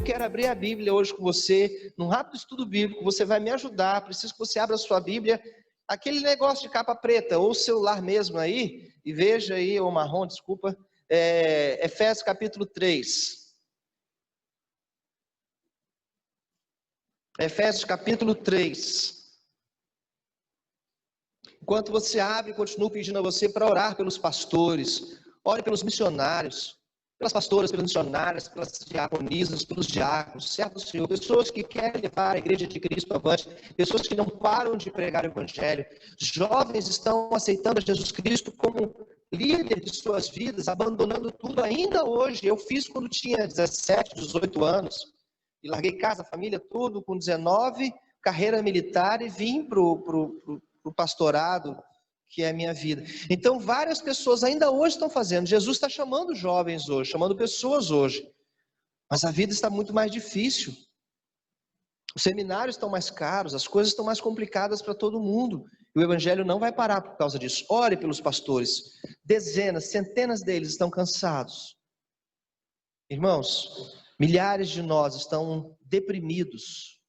quero abrir a Bíblia hoje com você, num rápido estudo bíblico. Você vai me ajudar, preciso que você abra a sua Bíblia, aquele negócio de capa preta, ou celular mesmo aí, e veja aí, ou marrom, desculpa, Efésios capítulo 3. Efésios capítulo 3. Enquanto você abre, continuo pedindo a você para orar pelos pastores, ore pelos missionários, pelas pastoras, pelas missionárias, pelas diaconisas, pelos diáconos, servos do Senhor, pessoas que querem levar a igreja de Cristo avante, pessoas que não param de pregar o Evangelho, jovens estão aceitando a Jesus Cristo como líder de suas vidas, abandonando tudo ainda hoje. Eu fiz quando tinha 17, 18 anos, e larguei casa, família, tudo, com 19, carreira militar, e vim para o pastorado, que é a minha vida. Então várias pessoas ainda hoje estão fazendo. Jesus está chamando jovens hoje, chamando pessoas hoje, mas a vida está muito mais difícil. Os seminários estão mais caros, as coisas estão mais complicadas para todo mundo, e o Evangelho não vai parar por causa disso. Ore pelos pastores, dezenas, centenas deles estão cansados. Irmãos, milhares de nós estão deprimidos,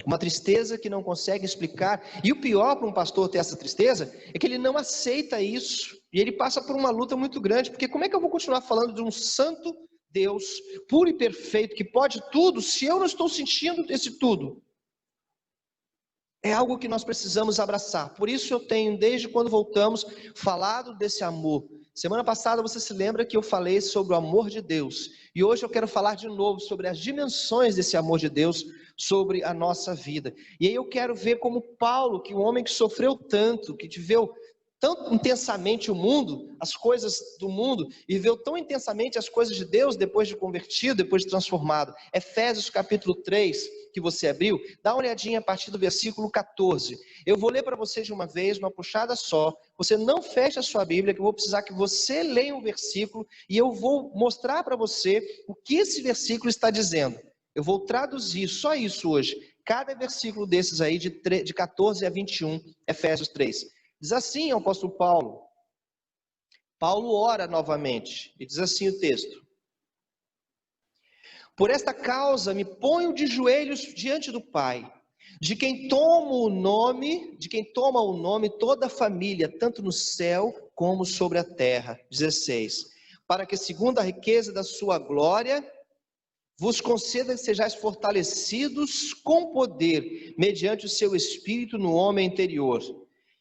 uma tristeza que não consegue explicar. E o pior para um pastor ter essa tristeza é que ele não aceita isso, e ele passa por uma luta muito grande, porque como é que eu vou continuar falando de um santo Deus, puro e perfeito, que pode tudo, se eu não estou sentindo esse tudo? É algo que nós precisamos abraçar. Por isso eu tenho, desde quando voltamos, falado desse amor. Semana passada você se lembra que eu falei sobre o amor de Deus, e hoje eu quero falar de novo sobre as dimensões desse amor de Deus sobre a nossa vida. E aí eu quero ver como Paulo, que um homem que sofreu tanto, que viveu tão intensamente o mundo, as coisas do mundo, e viveu tão intensamente as coisas de Deus depois de convertido, depois de transformado. Efésios capítulo 3, que você abriu, dá uma olhadinha a partir do versículo 14. Eu vou ler para você de uma vez, numa puxada só. Você não feche a sua Bíblia, que eu vou precisar que você leia um versículo, e eu vou mostrar para você o que esse versículo está dizendo. Eu vou traduzir só isso hoje, cada versículo desses aí, de 14 a 21, Efésios 3. Diz assim o apóstolo Paulo. Paulo ora novamente, e diz assim o texto: por esta causa me ponho de joelhos diante do Pai, de quem toma o nome toda a família, tanto no céu como sobre a terra. 16. Para que segundo a riqueza da sua glória, vos conceda que sejais fortalecidos com poder, mediante o seu Espírito no homem interior,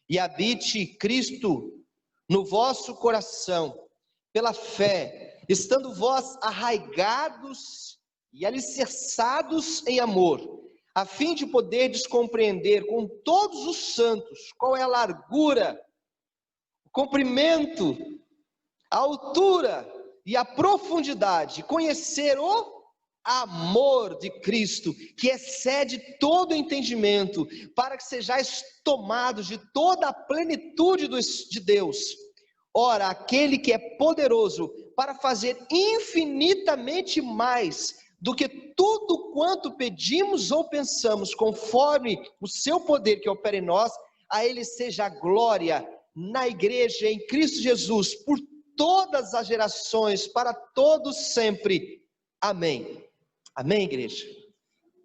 e habite Cristo no vosso coração, pela fé, estando vós arraigados e alicerçados em amor, a fim de poderdes compreender com todos os santos qual é a largura, o comprimento, a altura e a profundidade, conhecer o amor de Cristo, que excede todo entendimento, para que sejais tomados de toda a plenitude de Deus. Ora, aquele que é poderoso para fazer infinitamente mais do que tudo quanto pedimos ou pensamos, conforme o seu poder que opera em nós, a ele seja a glória na igreja em Cristo Jesus, por todas as gerações, para todos sempre. Amém. Amém, igreja?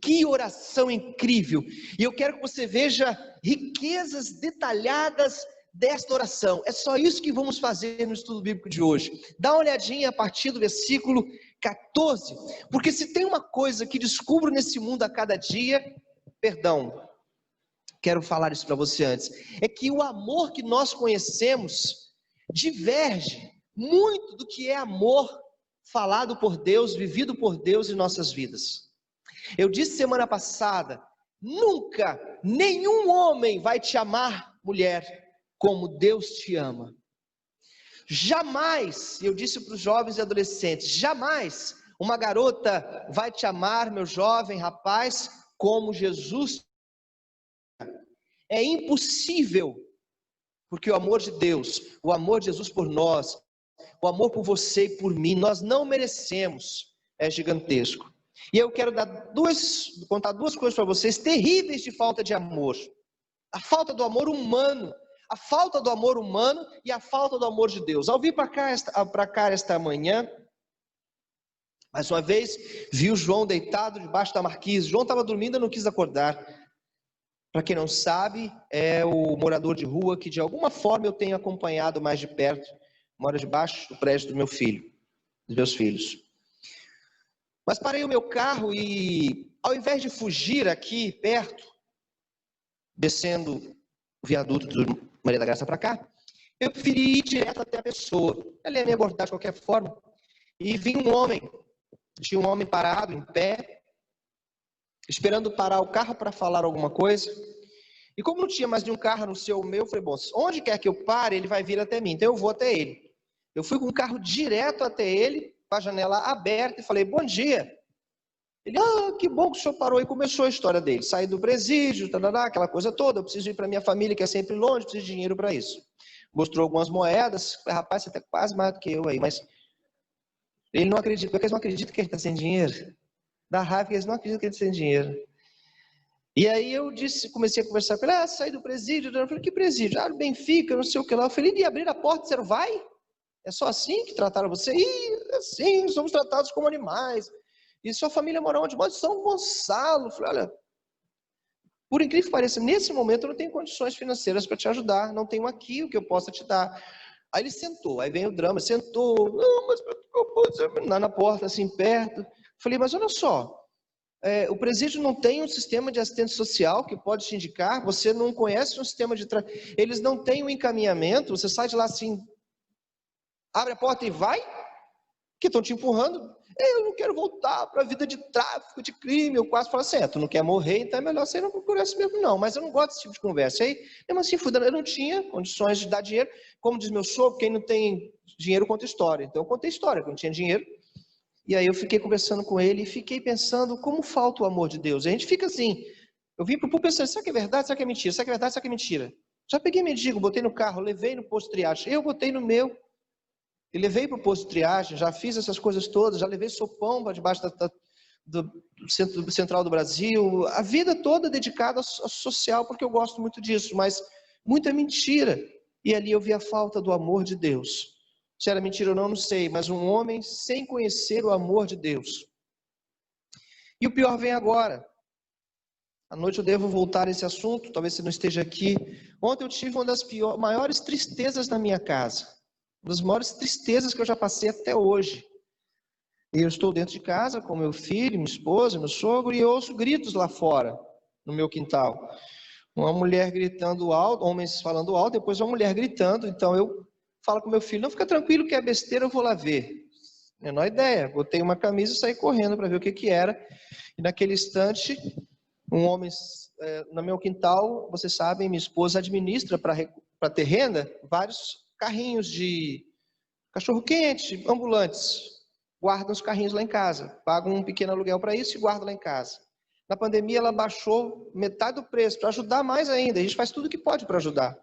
Que oração incrível! E eu quero que você veja riquezas detalhadas desta oração. É só isso que vamos fazer no estudo bíblico de hoje. Dá uma olhadinha a partir do versículo 14. Porque se tem uma coisa que descubro nesse mundo a cada dia, quero falar isso para você antes, é que o amor que nós conhecemos diverge muito do que é amor falado por Deus, vivido por Deus em nossas vidas. Eu disse semana passada, nunca nenhum homem vai te amar, mulher, como Deus te ama. Jamais, eu disse para os jovens e adolescentes, jamais uma garota vai te amar, meu jovem rapaz, como Jesus. É impossível, porque o amor de Deus, o amor de Jesus por nós, o amor por você e por mim, nós não merecemos, é gigantesco. E eu quero contar duas coisas para vocês terríveis de falta de amor. A falta do amor humano, e a falta do amor de Deus. Ao vir para cá esta manhã, Mais uma vez, vi o João deitado debaixo da marquise. João estava dormindo e não quis acordar. Para quem não sabe, é o morador de rua que de alguma forma eu tenho acompanhado mais de perto. Mora debaixo do prédio do meu filho, dos meus filhos. Mas parei o meu carro e, ao invés de fugir aqui perto, descendo o viaduto do Maria da Graça para cá, eu preferi ir direto até a pessoa. Ela ia me abordar de qualquer forma. E vi um homem, tinha um homem parado, em pé, esperando parar o carro para falar alguma coisa. E como não tinha mais nenhum carro no seu meu, eu falei, bom, onde quer que eu pare, ele vai vir até mim, então eu vou até ele. Eu fui com o carro direto até ele, com a janela aberta, e falei, bom dia. Ele, que bom que o senhor parou, e começou a história dele. Saí do presídio, aquela coisa toda, eu preciso ir para minha família, que é sempre longe, preciso de dinheiro para isso. Mostrou algumas moedas, falei, rapaz, você está quase mais do que eu aí, mas ele não acredita, porque eles não acreditam que ele está sem dinheiro. Dá raiva que eles não acreditam que ele está sem dinheiro. E aí eu comecei a conversar com ele, saí do presídio, eu falei, que presídio? Benfica, não sei o que lá. Eu falei, e abrir a porta, você não vai? É só assim que trataram você? Assim, somos tratados como animais. E sua família mora onde? Mora em São Gonçalo. Eu falei, olha, por incrível que pareça, nesse momento eu não tenho condições financeiras para te ajudar, não tenho aqui o que eu possa te dar. Aí ele sentou, aí vem o drama, sentou, não, mas eu posso na porta, assim, perto. Eu falei, mas olha só, o presídio não tem um sistema de assistente social que pode te indicar, você não conhece um sistema de... Eles não têm um encaminhamento, você sai de lá assim, abre a porta e vai, que estão te empurrando. Eu não quero voltar para a vida de tráfico, de crime. Eu quase falo assim, tu não quer morrer, então é melhor você não procurar esse mesmo não. Mas eu não gosto desse tipo de conversa. Aí, mesmo assim, eu não tinha condições de dar dinheiro. Como diz meu sogro, quem não tem dinheiro conta história. Então eu contei história, que eu não tinha dinheiro. E aí eu fiquei conversando com ele e fiquei pensando como falta o amor de Deus. A gente fica assim, eu vim para o púlpito pensando, será que é verdade, será que é mentira? Será que é verdade, será que é mentira? Já peguei mendigo, botei no carro, levei no posto de triagem. Eu botei no meu. E levei para o posto de triagem, já fiz essas coisas todas, já levei sopão para debaixo do central do Brasil, a vida toda dedicada ao social, porque eu gosto muito disso, mas muita mentira. E ali eu vi a falta do amor de Deus. Se era mentira ou não, não sei, mas um homem sem conhecer o amor de Deus. E o pior vem agora. À noite eu devo voltar a esse assunto, talvez você não esteja aqui. Ontem eu tive uma das maiores tristezas na minha casa. Uma das maiores tristezas que eu já passei até hoje. Eu estou dentro de casa com meu filho, minha esposa, meu sogro, e eu ouço gritos lá fora, no meu quintal. Uma mulher gritando alto, homens falando alto, depois uma mulher gritando. Então eu falo com meu filho, não, fica tranquilo que é besteira, eu vou lá ver. Menor ideia, botei uma camisa e saí correndo para ver o que era. E naquele instante, um homem no meu quintal, vocês sabem, minha esposa administra para ter renda vários carrinhos de cachorro-quente, ambulantes, guardam os carrinhos lá em casa, pagam um pequeno aluguel para isso e guardam lá em casa. Na pandemia ela baixou metade do preço, para ajudar mais ainda, a gente faz tudo o que pode para ajudar.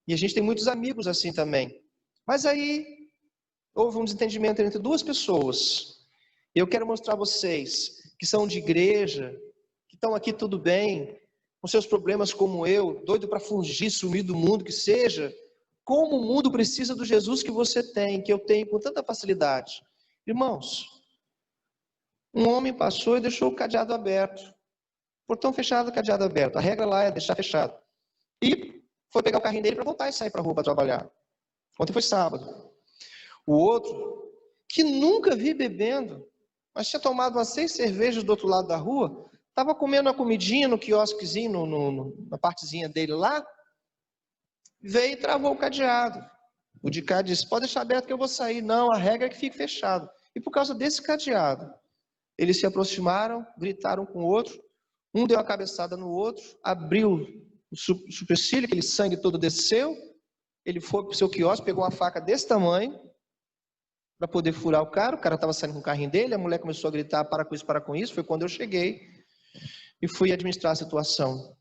E a gente tem muitos amigos assim também. Mas aí, houve um desentendimento entre duas pessoas. Eu quero mostrar a vocês, que são de igreja, que estão aqui tudo bem, com seus problemas como eu, doido para fugir, sumir do mundo, que seja, como o mundo precisa do Jesus que você tem, que eu tenho com tanta facilidade. Irmãos, um homem passou e deixou o cadeado aberto. Portão fechado, cadeado aberto. A regra lá é deixar fechado. E foi pegar o carrinho dele para voltar e sair para a rua para trabalhar. Ontem foi sábado. O outro, que nunca vi bebendo, mas tinha tomado umas 6 cervejas do outro lado da rua, estava comendo uma comidinha no quiosquezinho, na partezinha dele lá, veio e travou o cadeado. O de cá disse, pode deixar aberto que eu vou sair. Não, a regra é que fique fechado. E por causa desse cadeado, eles se aproximaram, gritaram com o outro, um deu a cabeçada no outro, abriu o supercílio, aquele sangue todo desceu, ele foi para o seu quiosque, pegou uma faca desse tamanho, para poder furar o cara estava saindo com o carrinho dele, a mulher começou a gritar, para com isso, foi quando eu cheguei e fui administrar a situação.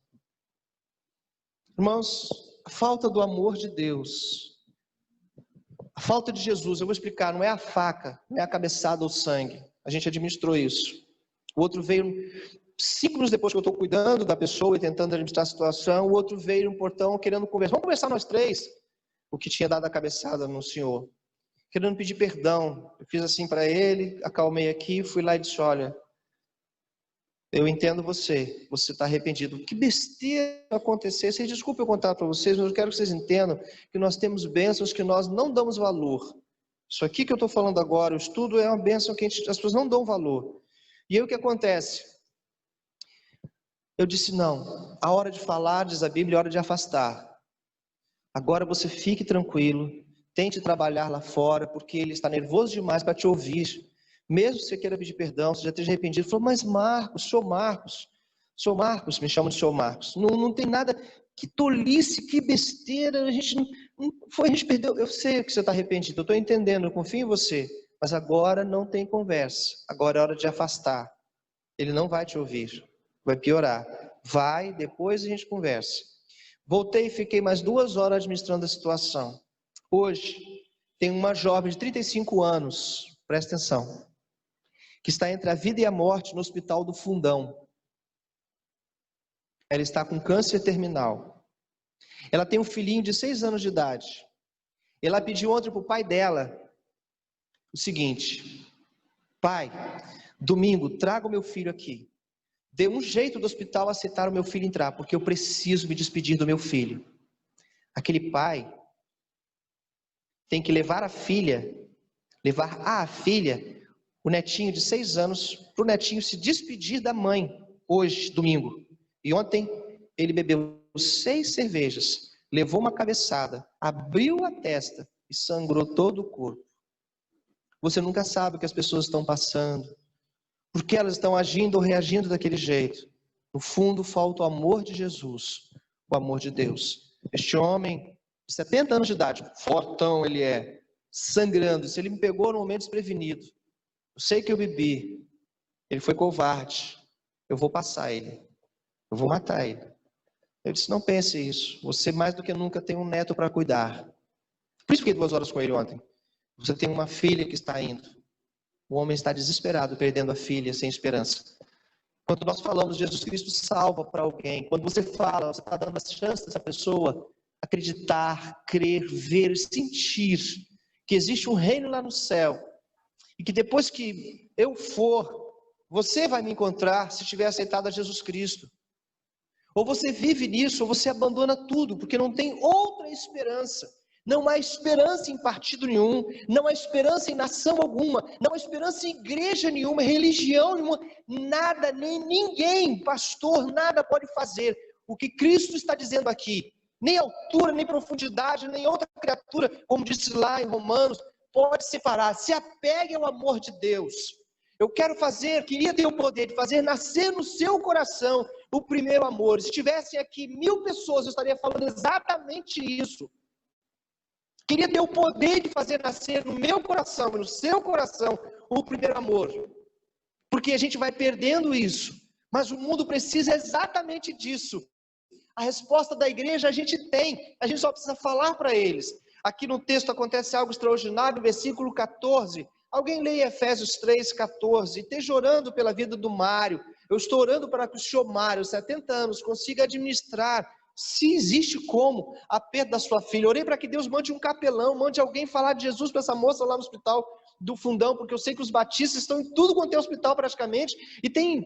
Irmãos, a falta do amor de Deus, a falta de Jesus, eu vou explicar, não é a faca, não é a cabeçada ou o sangue, a gente administrou isso. O outro veio, 5 minutos depois que eu estou cuidando da pessoa e tentando administrar a situação, o outro veio no portão querendo conversar, vamos conversar nós 3, o que tinha dado a cabeçada no senhor. querendo pedir perdão. Eu fiz assim para ele, acalmei aqui, fui lá e disse: olha, eu entendo você está arrependido. Que besteira acontecer. Vocês desculpem eu contar para vocês, mas eu quero que vocês entendam que nós temos bênçãos que nós não damos valor. Isso aqui que eu estou falando agora, o estudo é uma bênção que as pessoas não dão valor. E aí o que acontece? Eu disse: não, a hora de falar, diz a Bíblia, é hora de afastar. Agora você fique tranquilo, tente trabalhar lá fora, porque ele está nervoso demais para te ouvir. Mesmo que você queira pedir perdão, você já esteja arrependido. Falou: mas Marcos, senhor Marcos, me chama de senhor Marcos. Não tem nada, que tolice, que besteira, a gente a gente perdeu. Eu sei que você está arrependido, eu estou entendendo, eu confio em você, mas agora não tem conversa, agora é hora de afastar. Ele não vai te ouvir, vai piorar. Vai, depois a gente conversa. Voltei e fiquei mais 2 horas administrando a situação. Hoje, tem uma jovem de 35 anos, presta atenção, que está entre a vida e a morte no Hospital do Fundão. Ela está com câncer terminal. Ela tem um filhinho de 6 anos de idade. Ela pediu ontem para o pai dela o seguinte: pai, domingo, traga o meu filho aqui. Dê um jeito do hospital aceitar o meu filho entrar, porque eu preciso me despedir do meu filho. Aquele pai tem que levar a filha, o netinho de 6 anos, para o netinho se despedir da mãe, hoje, domingo. E ontem, ele bebeu 6 cervejas, levou uma cabeçada, abriu a testa e sangrou todo o corpo. Você nunca sabe o que as pessoas estão passando, por que elas estão agindo ou reagindo daquele jeito. No fundo, falta o amor de Jesus, o amor de Deus. Este homem, de 70 anos de idade, fortão ele é, sangrando, se ele me pegou no momento desprevenido, eu sei que eu bebi, ele foi covarde, eu vou passar ele, eu vou matar ele. Eu disse: não pense isso, você mais do que nunca tem um neto para cuidar. Por isso fiquei 2 horas com ele ontem. Você tem uma filha que está indo. O homem está desesperado, perdendo a filha, sem esperança. Quando nós falamos, Jesus Cristo salva para alguém. Quando você fala, você está dando a chance dessa pessoa acreditar, crer, ver, sentir que existe um reino lá no céu. E que depois que eu for, você vai me encontrar se tiver aceitado a Jesus Cristo. Ou você vive nisso, ou você abandona tudo, porque não tem outra esperança. Não há esperança em partido nenhum, não há esperança em nação alguma, não há esperança em igreja nenhuma, religião nenhuma, nada, nem ninguém, pastor, nada pode fazer. O que Cristo está dizendo aqui, nem altura, nem profundidade, nem outra criatura, como disse lá em Romanos, pode separar. Se apegue ao amor de Deus. Eu queria ter o poder de fazer nascer no seu coração o primeiro amor. Se tivessem aqui 1000 pessoas, eu estaria falando exatamente isso. Queria ter o poder de fazer nascer no meu coração e no seu coração o primeiro amor. Porque a gente vai perdendo isso. Mas o mundo precisa exatamente disso. A resposta da igreja a gente tem. A gente só precisa falar para eles. Aqui no texto acontece algo extraordinário, versículo 14. Alguém leia Efésios 3,14. Esteja orando pela vida do Mário. Eu estou orando para que o senhor Mário, 70 anos, consiga administrar, se existe como, a perda da sua filha. Orei para que Deus mande um capelão, mande alguém falar de Jesus para essa moça lá no Hospital do Fundão, porque eu sei que os batistas estão em tudo quanto é hospital praticamente, e tem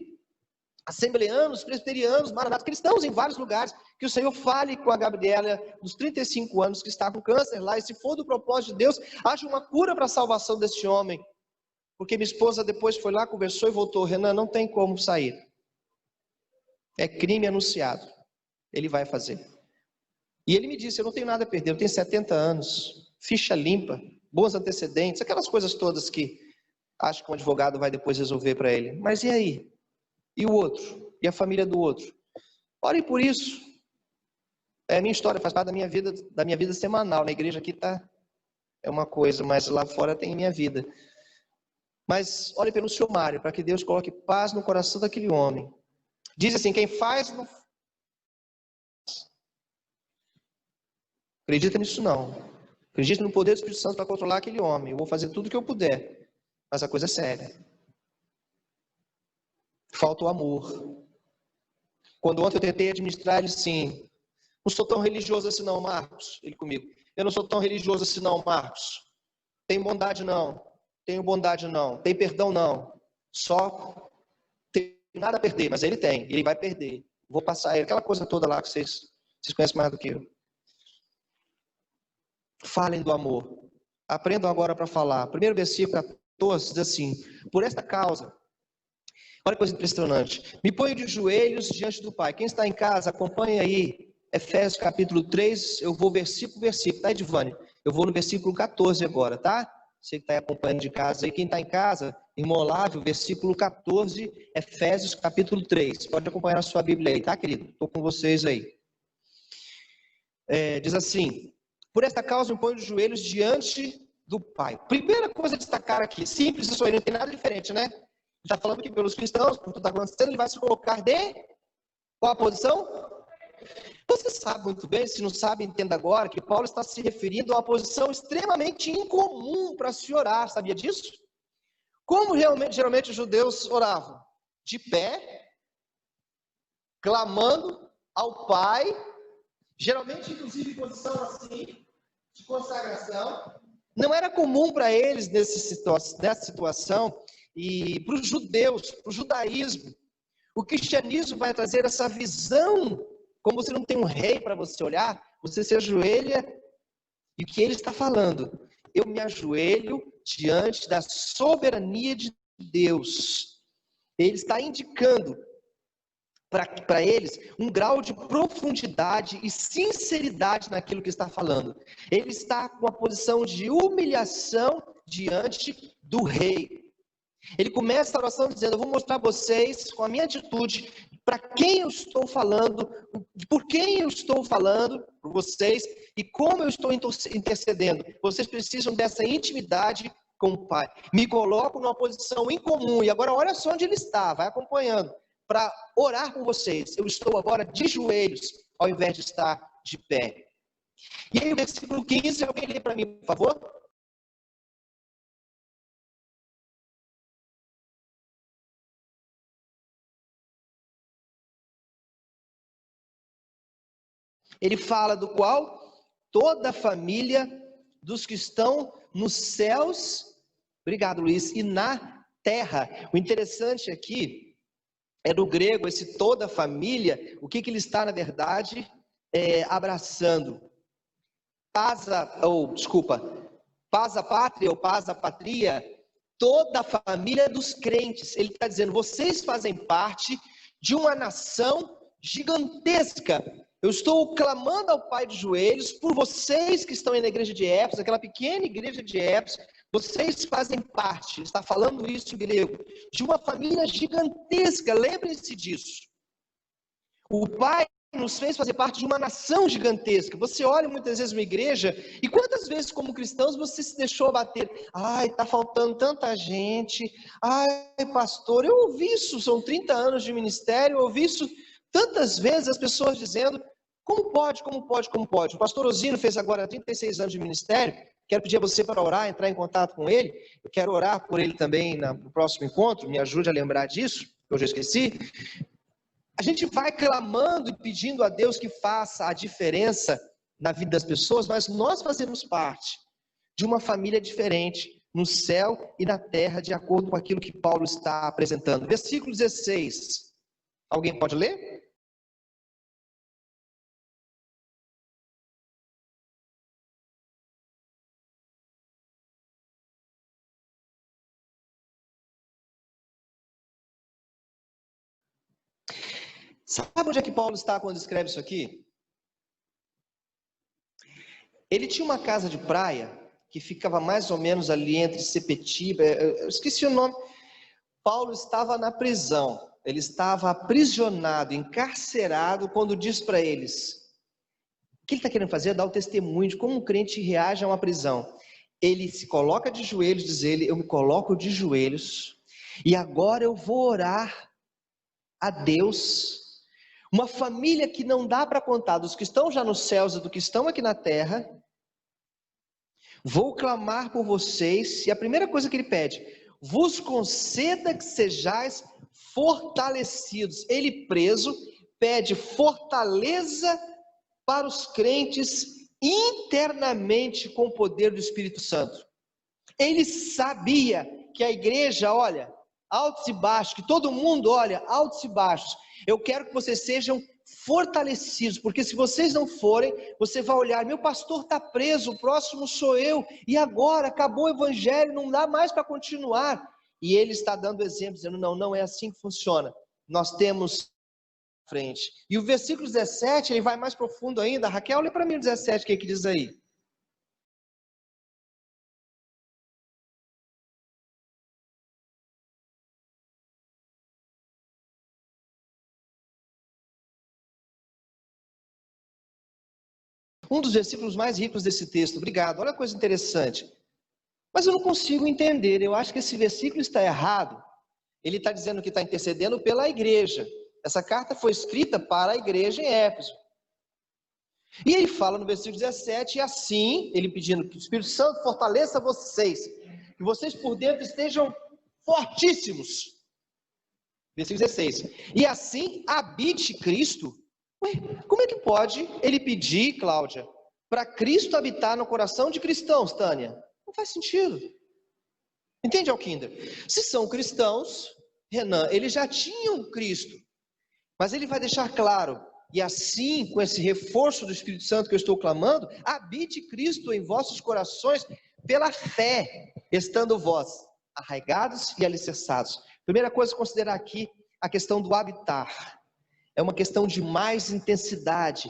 assembleanos, presbiterianos, maranatas, cristãos em vários lugares. Que o Senhor fale com a Gabriela, dos 35 anos, que está com câncer lá, e se for do propósito de Deus, haja uma cura para a salvação desse homem. Porque minha esposa depois foi lá, conversou e voltou: Renan, não tem como sair. É crime anunciado. Ele vai fazer. E ele me disse: eu não tenho nada a perder, eu tenho 70 anos, ficha limpa, bons antecedentes, aquelas coisas todas que acho que um advogado vai depois resolver para ele. Mas e aí? E o outro? E a família do outro? Orem por isso. É a minha história, faz parte da minha vida semanal. Na igreja aqui é uma coisa, mas lá fora tem minha vida. Mas ore pelo senhor Mário, para que Deus coloque paz no coração daquele homem. Diz assim: quem faz, não acredita nisso não. Acredita no poder do Espírito Santo para controlar aquele homem. Eu vou fazer tudo o que eu puder. Mas a coisa é séria. Falta o amor. Quando ontem eu tentei administrar, ele sim: não sou tão religioso assim não, Marcos. Ele comigo: eu não sou tão religioso assim não, Marcos. Tem bondade não. Tenho bondade não. Tem perdão não. Só tem nada a perder, mas ele tem. Ele vai perder. Vou passar ele. Aquela coisa toda lá que vocês conhecem mais do que eu. Falem do amor. Aprendam agora para falar. Primeiro versículo 14 diz assim: por esta causa, olha que coisa impressionante, me ponho de joelhos diante do Pai. Quem está em casa, acompanha aí Efésios capítulo 3, eu vou versículo por versículo, tá, Edvânia? Eu vou no versículo 14 agora, tá? Você que está acompanhando de casa aí, quem está em casa, irmão Olávio, versículo 14, Efésios capítulo 3. Pode acompanhar a sua Bíblia aí, tá, querido? Estou com vocês aí. Diz assim: por esta causa me ponho de joelhos diante do Pai. Primeira coisa a destacar aqui, simples isso aí, não tem nada diferente, né? Está falando que pelos cristãos, por tudo está acontecendo, ele vai se colocar de qual a posição? Você sabe muito bem, se não sabe, entenda agora, que Paulo está se referindo a uma posição extremamente incomum para se orar, sabia disso? Como geralmente os judeus oravam? De pé, clamando ao Pai, geralmente inclusive em posição assim, de consagração. Não era comum para eles nessa situação, e para os judeus, para o judaísmo, o cristianismo vai trazer essa visão, como você não tem um rei para você olhar, você se ajoelha, e o que ele está falando? Eu me ajoelho diante da soberania de Deus. Ele está indicando para eles um grau de profundidade e sinceridade naquilo que está falando. Ele está com uma posição de humilhação diante do rei. Ele começa a oração dizendo: eu vou mostrar a vocês, com a minha atitude, para quem eu estou falando, por quem eu estou falando, por vocês, e como eu estou intercedendo. Vocês precisam dessa intimidade com o Pai. Me coloco numa posição incomum, e agora olha só onde ele está, vai acompanhando, para orar com vocês. Eu estou agora de joelhos, ao invés de estar de pé. E aí o versículo 15, alguém lê para mim, por favor? Ele fala do qual? Toda a família dos que estão nos céus, obrigado Luiz, e na terra. O interessante aqui é do grego, esse toda a família, o que ele está na verdade abraçando? Paz a pátria ou paz a patria, toda a família dos crentes. Ele está dizendo, vocês fazem parte de uma nação gigantesca. Eu estou clamando ao Pai de joelhos por vocês que estão na igreja de Éfeso, aquela pequena igreja de Éfeso. Vocês fazem parte, está falando isso em grego, de uma família gigantesca. Lembrem-se disso. O Pai nos fez fazer parte de uma nação gigantesca. Você olha muitas vezes uma igreja, e quantas vezes como cristãos você se deixou abater? Ai, está faltando tanta gente. Ai, pastor, eu ouvi isso, são 30 anos de ministério, eu ouvi isso tantas vezes, as pessoas dizendo, como pode? O pastor Osino fez agora 36 anos de ministério, quero pedir a você para orar, entrar em contato com ele, eu quero orar por ele também no próximo encontro, me ajude a lembrar disso, eu já esqueci. A gente vai clamando e pedindo a Deus que faça a diferença na vida das pessoas, mas nós fazemos parte de uma família diferente, no céu e na terra, de acordo com aquilo que Paulo está apresentando. Versículo 16, alguém pode ler? Sabe onde é que Paulo está quando escreve isso aqui? Ele tinha uma casa de praia que ficava mais ou menos ali entre Sepetiba, eu esqueci o nome. Paulo estava na prisão, ele estava aprisionado, encarcerado, quando diz para eles, o que ele está querendo fazer é dar o testemunho de como um crente reage a uma prisão. Ele se coloca de joelhos, diz ele, eu me coloco de joelhos, e agora eu vou orar a Deus. Uma família que não dá para contar, dos que estão já nos céus e do que estão aqui na terra. Vou clamar por vocês, e a primeira coisa que ele pede, vos conceda que sejais fortalecidos. Ele preso, pede fortaleza para os crentes internamente com o poder do Espírito Santo. Ele sabia que a igreja olha altos e baixos, que todo mundo olha altos e baixos. Eu quero que vocês sejam fortalecidos, porque se vocês não forem, você vai olhar, meu pastor está preso, o próximo sou eu, e agora acabou o evangelho, não dá mais para continuar. E ele está dando exemplo, dizendo, não é assim que funciona. Nós temos frente. E o versículo 17, ele vai mais profundo ainda. Raquel, olha para mim o 17, o que diz aí? Um dos versículos mais ricos desse texto, obrigado, olha a coisa interessante. Mas eu não consigo entender, eu acho que esse versículo está errado. Ele está dizendo que está intercedendo pela igreja. Essa carta foi escrita para a igreja em Éfeso. E ele fala no versículo 17, e assim, ele pedindo que o Espírito Santo fortaleça vocês, que vocês por dentro estejam fortíssimos. Versículo 16. E assim habite Cristo. Ué, como é que pode ele pedir, Cláudia, para Cristo habitar no coração de cristãos, Tânia? Não faz sentido. Entende, Alquinder? Se são cristãos, Renan, eles já tinham Cristo. Mas ele vai deixar claro, e assim, com esse reforço do Espírito Santo que eu estou clamando, habite Cristo em vossos corações pela fé, estando vós arraigados e alicerçados. Primeira coisa a considerar aqui, a questão do habitar. É uma questão de mais intensidade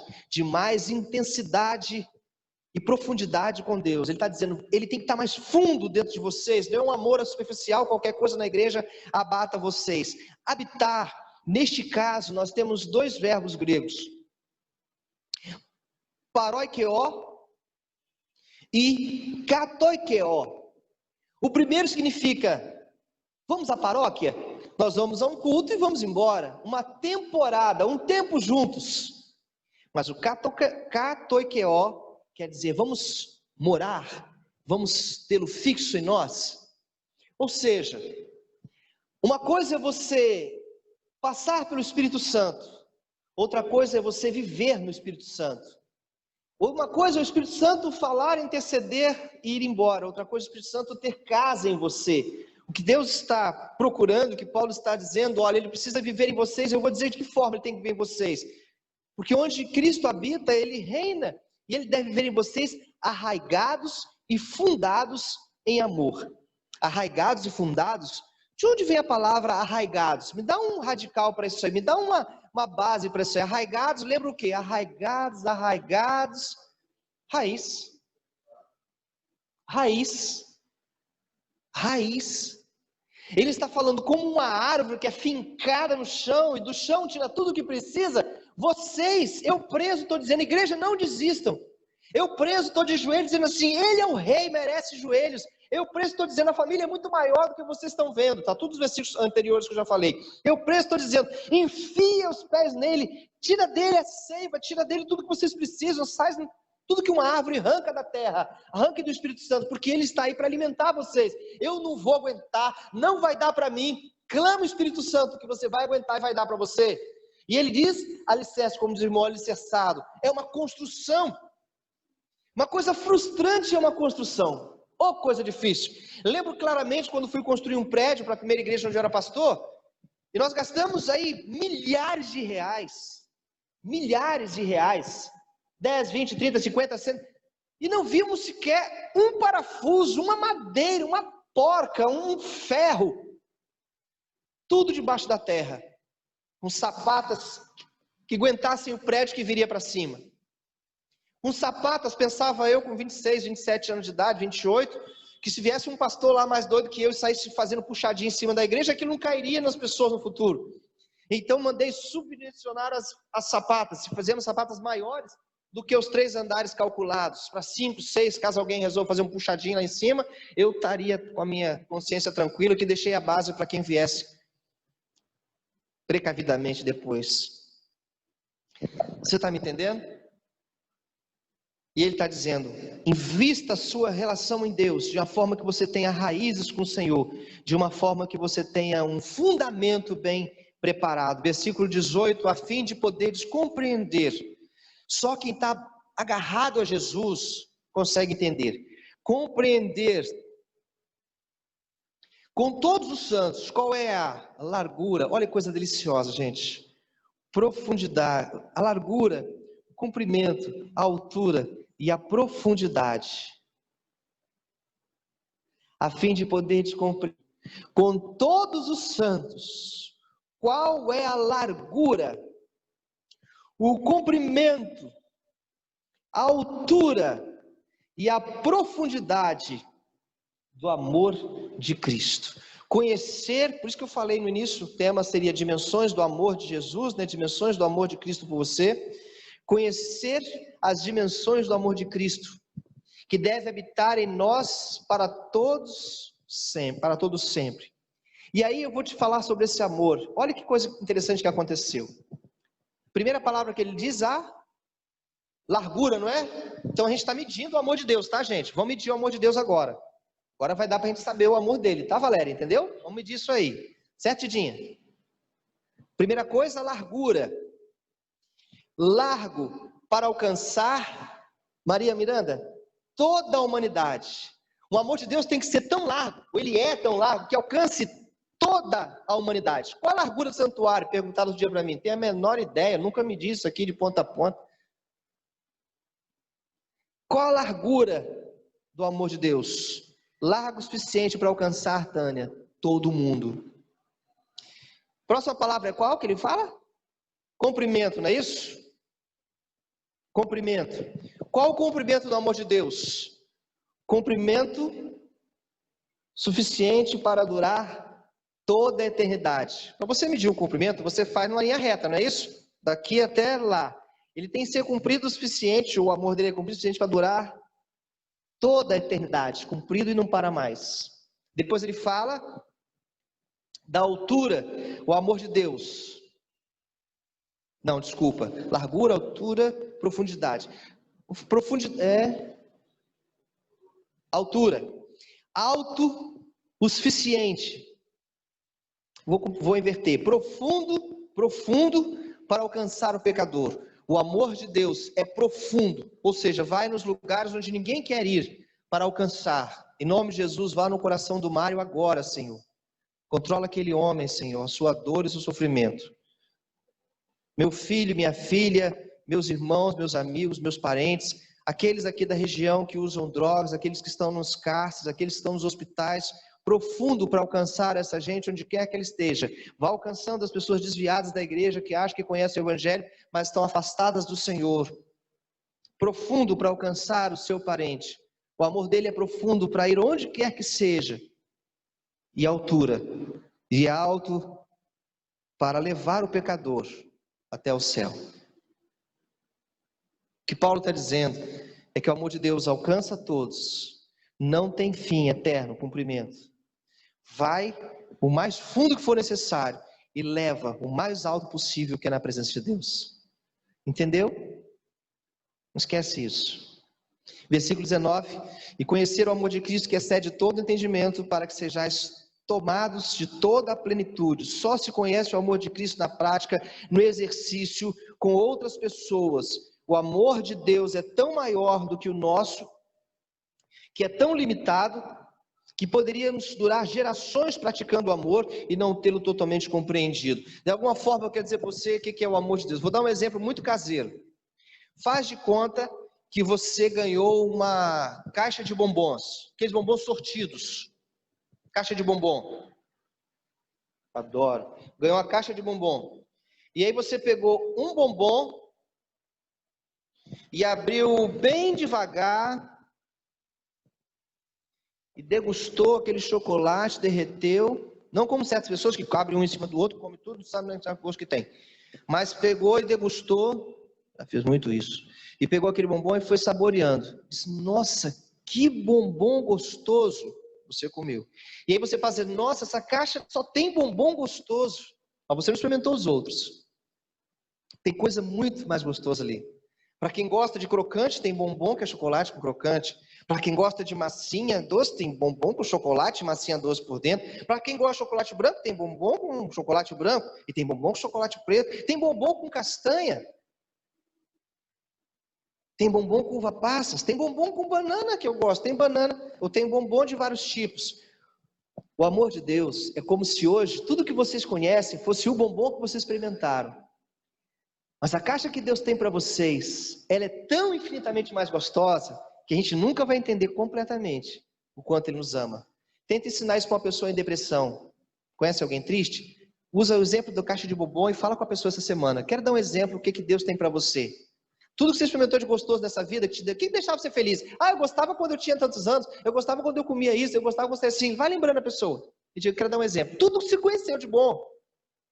e profundidade com Deus. Ele está dizendo, ele tem que estar mais fundo dentro de vocês, não é um amor superficial, qualquer coisa na igreja abata vocês. Habitar, neste caso, nós temos dois verbos gregos, paroikeo e katoikeo. O primeiro significa, vamos à paróquia? Nós vamos a um culto e vamos embora, uma temporada, um tempo juntos. Mas o katoikeo quer dizer, vamos morar, vamos tê-lo fixo em nós. Ou seja, uma coisa é você passar pelo Espírito Santo, outra coisa é você viver no Espírito Santo. Uma coisa é o Espírito Santo falar, interceder e ir embora, outra coisa é o Espírito Santo ter casa em você. O que Deus está procurando, o que Paulo está dizendo, olha, ele precisa viver em vocês, eu vou dizer de que forma ele tem que viver em vocês. Porque onde Cristo habita, ele reina, e ele deve viver em vocês arraigados e fundados em amor. Arraigados e fundados. De onde vem a palavra arraigados? Me dá um radical para isso aí, me dá uma base para isso aí. Arraigados, lembra o quê? Arraigados, raiz. Ele está falando como uma árvore que é fincada no chão, e do chão tira tudo o que precisa. Vocês, eu preso, estou dizendo, igreja, não desistam. Eu preso, estou de joelhos, dizendo assim, ele é o rei, merece joelhos. Eu preso, estou dizendo, a família é muito maior do que vocês estão vendo. Está todos os versículos anteriores que eu já falei. Eu preso, estou dizendo, enfia os pés nele, tira dele a seiva, tira dele tudo que vocês precisam, sai tudo que uma árvore arranca da terra, arranque do Espírito Santo, porque ele está aí para alimentar vocês. Eu não vou aguentar, não vai dar para mim. Clama o Espírito Santo que você vai aguentar e vai dar para você. E ele diz, alicerce, como diz o irmão, alicerçado. É uma construção. Uma coisa frustrante é uma construção. Oh, coisa difícil. Lembro claramente quando fui construir um prédio para a primeira igreja onde eu era pastor, e nós gastamos aí milhares de reais. 10, 20, 30, 50, 100. E não vimos sequer um parafuso, uma madeira, uma porca, um ferro. Tudo debaixo da terra. Com sapatas que aguentassem o prédio que viria para cima. Com sapatas, pensava eu com 26, 27 anos de idade, 28, que se viesse um pastor lá mais doido que eu e saísse fazendo puxadinha em cima da igreja, aquilo não cairia nas pessoas no futuro. Então mandei subdimensionar as sapatas, se fazemos sapatas maiores do que os 3 andares calculados, para 5, 6, caso alguém resolva fazer um puxadinho lá em cima, eu estaria com a minha consciência tranquila, que deixei a base para quem viesse precavidamente depois. Você está me entendendo? E ele está dizendo, invista a sua relação em Deus, de uma forma que você tenha raízes com o Senhor, de uma forma que você tenha um fundamento bem preparado. Versículo 18, a fim de poderes compreender. Só quem está agarrado a Jesus consegue entender. Compreender Com todos os santos, qual é a largura? Olha que coisa deliciosa, gente. Profundidade, a largura, o comprimento, a altura e a profundidade, a fim de poder descompreender. Com todos os santos, qual é a largura, o comprimento, a altura e a profundidade do amor de Cristo. Conhecer, por isso que eu falei no início, o tema seria dimensões do amor de Jesus, né? Dimensões do amor de Cristo por você. Conhecer as dimensões do amor de Cristo, que deve habitar em nós para todos sempre. E aí eu vou te falar sobre esse amor. Olha que coisa interessante que aconteceu. Primeira palavra que ele diz, a largura, não é? Então a gente está medindo o amor de Deus, tá, gente? Vamos medir o amor de Deus agora. Agora vai dar para a gente saber o amor dele, tá, Valéria? Entendeu? Vamos medir isso aí. Certo, Tidinha? Primeira coisa, largura. Largo para alcançar, Maria Miranda, toda a humanidade. O amor de Deus tem que ser tão largo, ou ele é tão largo, que alcance toda a humanidade. Qual a largura do santuário? Perguntaram um dia para mim. Tenho a menor ideia, nunca me disse isso aqui de ponta a ponta. Qual a largura do amor de Deus? Largo o suficiente para alcançar, Tânia, todo mundo. Próxima palavra é qual que ele fala? Comprimento, não é isso? Comprimento. Qual o comprimento do amor de Deus? Comprimento suficiente para durar toda a eternidade. Para você medir o comprimento, você faz numa linha reta, não é isso? Daqui até lá. Ele tem que ser cumprido o suficiente, o amor dele é cumprido o suficiente para durar toda a eternidade, cumprido e não para mais. Depois ele fala da altura, o amor de Deus. Não, desculpa. Largura, altura, profundidade. Altura. Alto o suficiente. Vou inverter. Profundo para alcançar o pecador. O amor de Deus é profundo, ou seja, vai nos lugares onde ninguém quer ir para alcançar. Em nome de Jesus, vá no coração do Mário agora, Senhor. Controla aquele homem, Senhor, a sua dor e o seu sofrimento. Meu filho, minha filha, meus irmãos, meus amigos, meus parentes, aqueles aqui da região que usam drogas, aqueles que estão nos cárceres, aqueles que estão nos hospitais, profundo para alcançar essa gente onde quer que ele esteja. Vá alcançando as pessoas desviadas da igreja que acham que conhecem o evangelho, mas estão afastadas do Senhor. Profundo para alcançar o seu parente. O amor dele é profundo para ir onde quer que seja. E altura. E alto para levar o pecador até o céu. O que Paulo está dizendo é que o amor de Deus alcança todos. Não tem fim eterno, cumprimento. Vai o mais fundo que for necessário e leva o mais alto possível, que é na presença de Deus. Entendeu? Não esquece isso. Versículo 19. E conhecer o amor de Cristo que excede todo entendimento, para que sejais tomados de toda a plenitude. Só se conhece o amor de Cristo na prática, no exercício com outras pessoas. O amor de Deus é tão maior do que o nosso, que é tão limitado, que poderíamos durar gerações praticando o amor e não tê-lo totalmente compreendido. De alguma forma eu quero dizer para você o que é o amor de Deus. Vou dar um exemplo muito caseiro. Faz de conta que você ganhou uma caixa de bombons, aqueles bombons sortidos. Caixa de bombom. Adoro. Ganhou uma caixa de bombom. E aí você pegou um bombom e abriu bem devagar e degustou aquele chocolate, derreteu, não como certas pessoas que abrem um em cima do outro, come tudo, não sabe nem o gosto que tem, mas pegou e degustou, já fiz muito isso, e pegou aquele bombom e foi saboreando, disse, nossa, que bombom gostoso, você comeu, e aí você fala, nossa, essa caixa só tem bombom gostoso, mas você não experimentou os outros, tem coisa muito mais gostosa ali. Para quem gosta de crocante, tem bombom que é chocolate com crocante. Para quem gosta de massinha doce, tem bombom com chocolate e massinha doce por dentro. Para quem gosta de chocolate branco, tem bombom com chocolate branco. E tem bombom com chocolate preto. Tem bombom com castanha. Tem bombom com uva passas. Tem bombom com banana que eu gosto. Tem banana, ou tem bombom de vários tipos. O amor de Deus é como se hoje tudo que vocês conhecem fosse o bombom que vocês experimentaram. Mas a caixa que Deus tem para vocês, ela é tão infinitamente mais gostosa que a gente nunca vai entender completamente o quanto Ele nos ama. Tenta ensinar isso para uma pessoa em depressão. Conhece alguém triste? Usa o exemplo da caixa de bombom e fala com a pessoa essa semana. Quero dar um exemplo do que Deus tem para você. Tudo que você experimentou de gostoso nessa vida, que deixava você feliz? Ah, eu gostava quando eu tinha tantos anos, eu gostava quando eu comia isso, eu gostava quando você assim. Vai lembrando a pessoa. E diga, quero dar um exemplo. Tudo que você conheceu de bom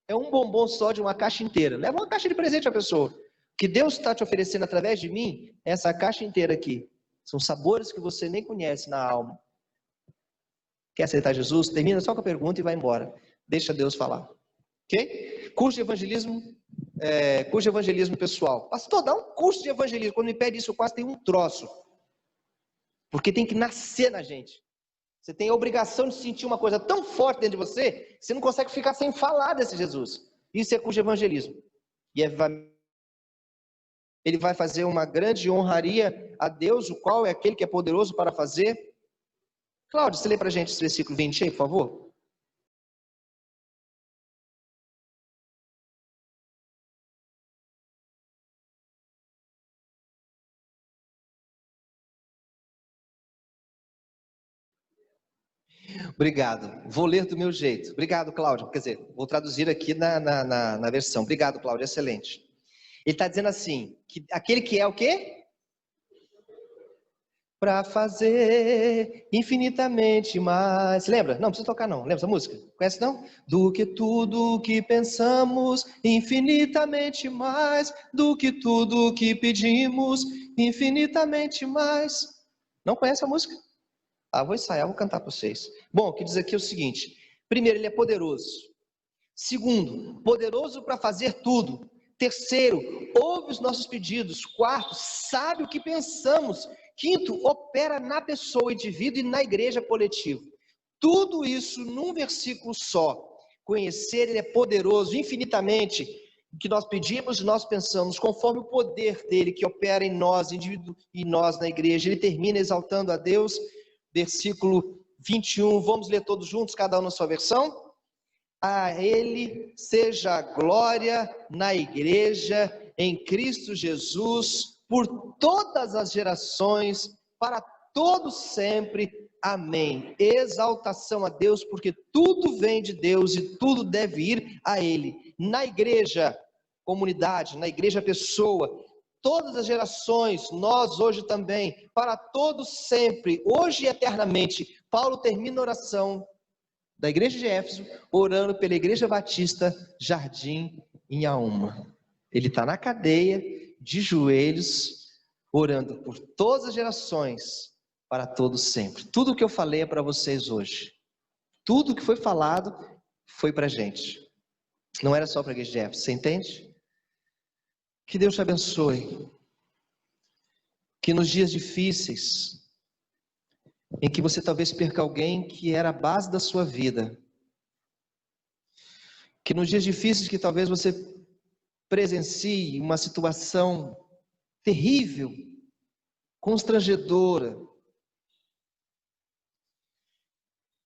é um bombom só de uma caixa inteira. Leva uma caixa de presente à pessoa. O que Deus está te oferecendo através de mim é essa caixa inteira aqui. São sabores que você nem conhece na alma. Quer aceitar Jesus? Termina só com a pergunta e vai embora. Deixa Deus falar. Ok? Curso de evangelismo pessoal. Pastor, dá um curso de evangelismo. Quando me pede isso, eu quase tenho um troço. Porque tem que nascer na gente. Você tem a obrigação de sentir uma coisa tão forte dentro de você, que você não consegue ficar sem falar desse Jesus. Isso é curso de evangelismo. E ele vai fazer uma grande honraria a Deus, o qual é aquele que é poderoso para fazer. Cláudio, você lê para a gente esse versículo 20 aí, por favor? Obrigado. Vou ler do meu jeito. Obrigado, Cláudio. Quer dizer, vou traduzir aqui na versão. Obrigado, Cláudio. Excelente. Ele está dizendo assim, que aquele que é o quê? Para fazer infinitamente mais. Lembra? Não, não precisa tocar não. Lembra essa música? Conhece não? Do que tudo que pensamos, infinitamente mais. Do que tudo que pedimos, infinitamente mais. Não conhece a música? Ah, vou ensaiar, vou cantar para vocês. Bom, o que diz aqui é o seguinte. Primeiro, ele é poderoso. Segundo, poderoso para fazer tudo. Terceiro, ouve os nossos pedidos. Quarto, sabe o que pensamos. Quinto, opera na pessoa, indivíduo e na igreja coletiva. Tudo isso num versículo só. Conhecer, ele é poderoso infinitamente. O que nós pedimos e nós pensamos, conforme o poder dele que opera em nós, indivíduo e nós na igreja. Ele termina exaltando a Deus. Versículo 21, vamos ler todos juntos, cada um na sua versão? A Ele seja a glória na igreja, em Cristo Jesus, por todas as gerações, para todos sempre. Amém. Exaltação a Deus, porque tudo vem de Deus e tudo deve ir a Ele. Na igreja, comunidade, na igreja pessoa, todas as gerações, nós hoje também, para todos sempre, hoje e eternamente. Paulo termina a oração da igreja de Éfeso, orando pela igreja batista Jardim em Auma. Ele está na cadeia, de joelhos, orando por todas as gerações, para todos sempre. Tudo o que eu falei é para vocês hoje. Tudo que foi falado foi para a gente. Não era só para a igreja de Éfeso, você entende? Que Deus te abençoe. Que nos dias difíceis, em que você talvez perca alguém que era a base da sua vida, que nos dias difíceis que talvez você presencie uma situação terrível, constrangedora,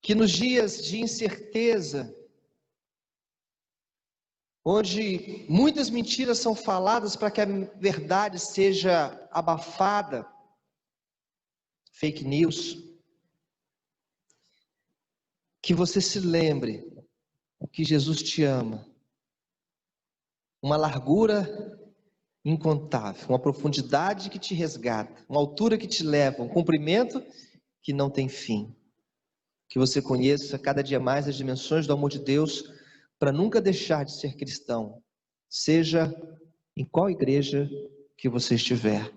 que nos dias de incerteza, onde muitas mentiras são faladas para que a verdade seja abafada, fake news, que você se lembre que Jesus te ama, uma largura incontável, uma profundidade que te resgata, uma altura que te leva, um comprimento que não tem fim. Que você conheça cada dia mais as dimensões do amor de Deus, para nunca deixar de ser cristão, seja em qual igreja que você estiver.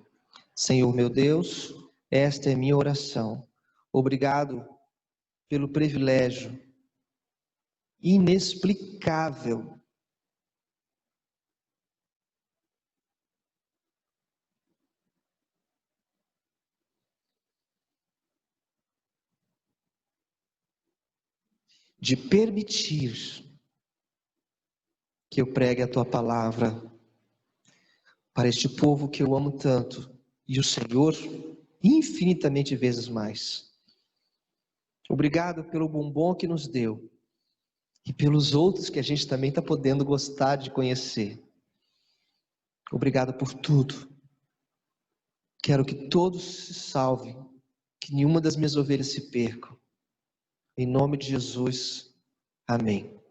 Senhor meu Deus, esta é minha oração. Obrigado pelo privilégio inexplicável de permitir que eu pregue a tua palavra para este povo que eu amo tanto, e o Senhor infinitamente vezes mais. Obrigado pelo bombom que nos deu e pelos outros que a gente também está podendo gostar de conhecer. Obrigado por tudo. Quero que todos se salvem, que nenhuma das minhas ovelhas se percam. Em nome de Jesus, amém.